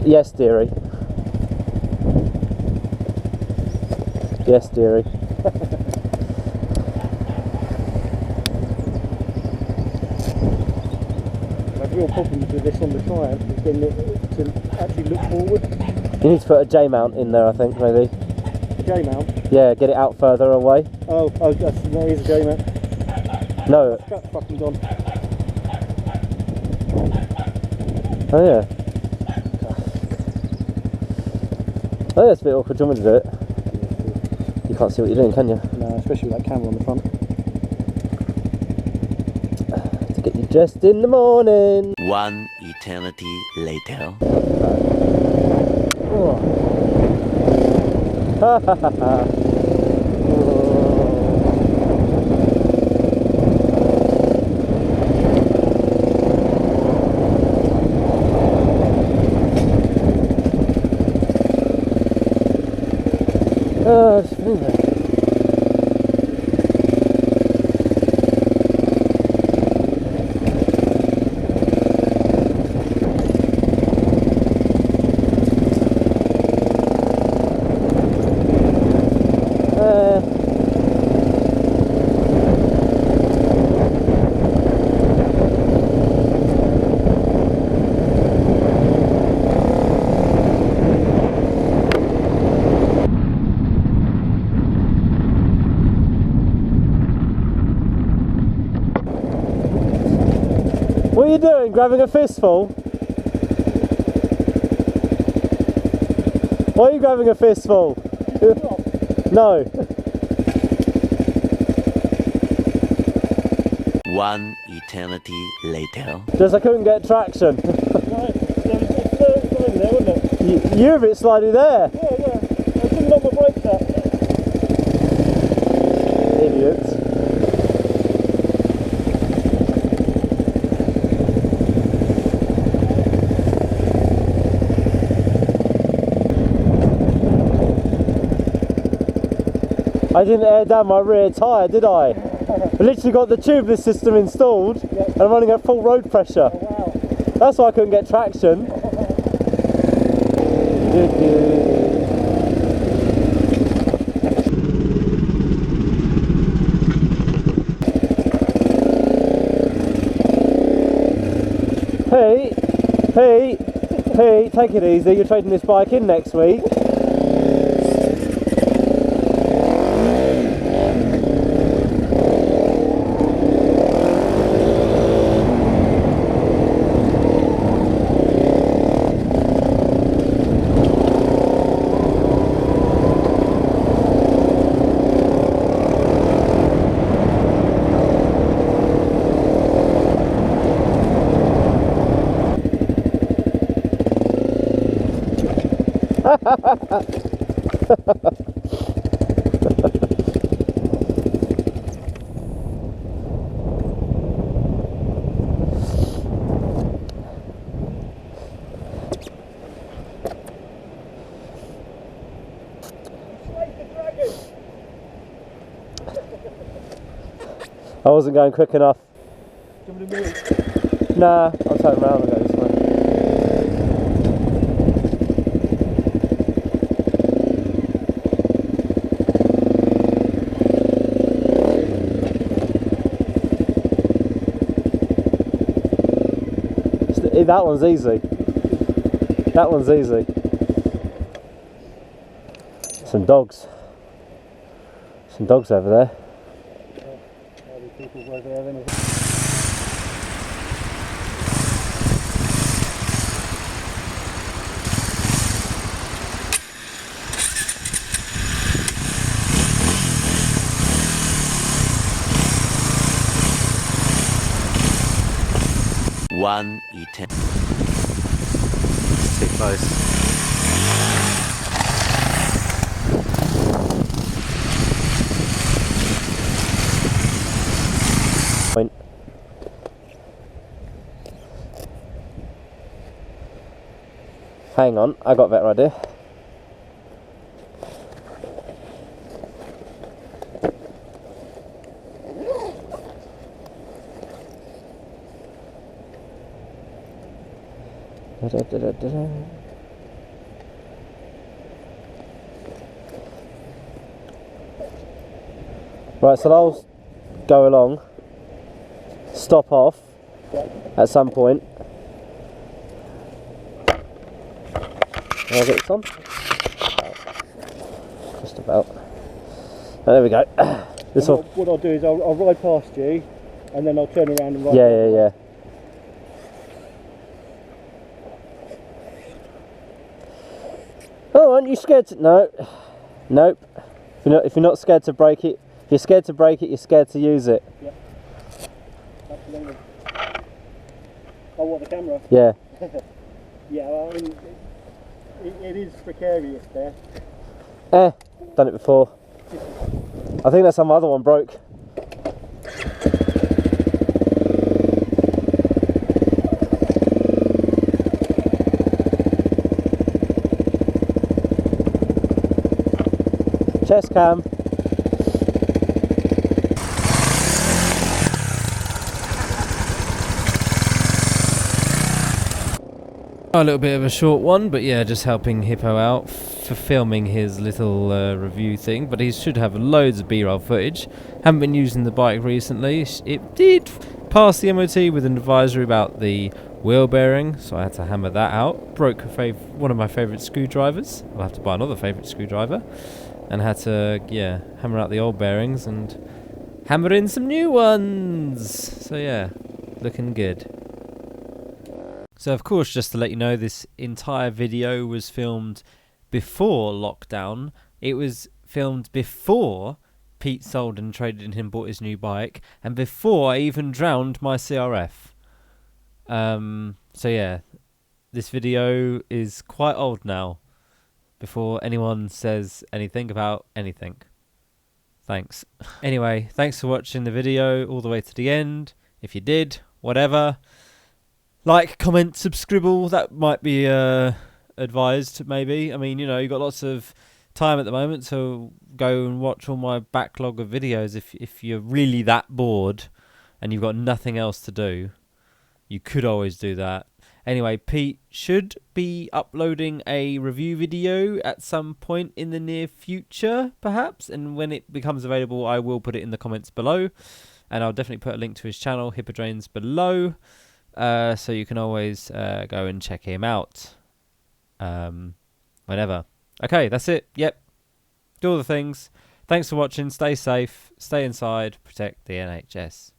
Yes, dearie. Yes, dearie. I've real problems with this on the Triumph, is getting it to actually look forward. You need to put a J mount in there, I think, maybe. J mount? Yeah, get it out further away. Oh, that is a J mount. No. That's fucking gone. Oh yeah. Oh yeah, it's a bit awkward. Do you want me to do it? You can't see what you're doing, can you? No, especially with that camera on the front. To get you dressed in the morning. One eternity later. Ha ha ha ha. It's feeling there. What are you doing? Grabbing a fistful? Why are you grabbing a fistful? No. One eternity later. Just I couldn't get traction. Right, it's sliding there, wasn't it? You're a bit slidey there. Yeah. I couldn't knock my brakes out. Idiots. I didn't air down my rear tyre, did I? I literally got the tubeless system installed and I'm running at full road pressure. Oh, wow. That's why I couldn't get traction. Hey, take it easy. You're trading this bike in next week. I wasn't going quick enough. Do you want me to move? Nah, I'll turn around and go this way. That one's easy. That one's easy. Some dogs. Some dogs over there. People over there then. One eternity. Too close. Point. Hang on, I got a better idea. Right, so I'll go along, stop off at some point. I'll get this on. Just about. There we go. This one. What I'll do is I'll ride past you, and then I'll turn around and ride. Yeah. Oh, aren't you scared to? No. Nope. If you're not scared to break it, if you're scared to break it, you're scared to use it. Yep. Absolutely. Oh, what, the camera? Yeah. Yeah, I mean, it is precarious there. Done it before. I think that's how my other one broke. Chest cam. A little bit of a short one, but yeah, just helping Hippo out for filming his little review thing. But he should have loads of B-roll footage. Haven't been using the bike recently. It did pass the MOT with an advisory about the wheel bearing, so I had to hammer that out. Broke one of my favourite screwdrivers. I'll have to buy another favourite screwdriver. And had to, yeah, hammer out the old bearings and hammer in some new ones. So yeah, looking good. So of course, just to let you know, this entire video was filmed before lockdown. It was filmed before Pete sold and traded in and bought his new bike, and before I even drowned my CRF. So yeah, this video is quite old now, before anyone says anything about anything. Thanks. Anyway, thanks for watching the video all the way to the end. If you did, whatever. Like, comment, subscribe, that might be advised, maybe. I mean, you know, you've got lots of time at the moment, so go and watch all my backlog of videos. If you're really that bored and you've got nothing else to do, you could always do that. Anyway, Pete should be uploading a review video at some point in the near future, perhaps. And when it becomes available, I will put it in the comments below. And I'll definitely put a link to his channel, Hippodrones, below. So you can always go and check him out whenever. Okay, that's it. Yep. Do all the things. Thanks for watching. Stay safe. Stay inside. Protect the NHS.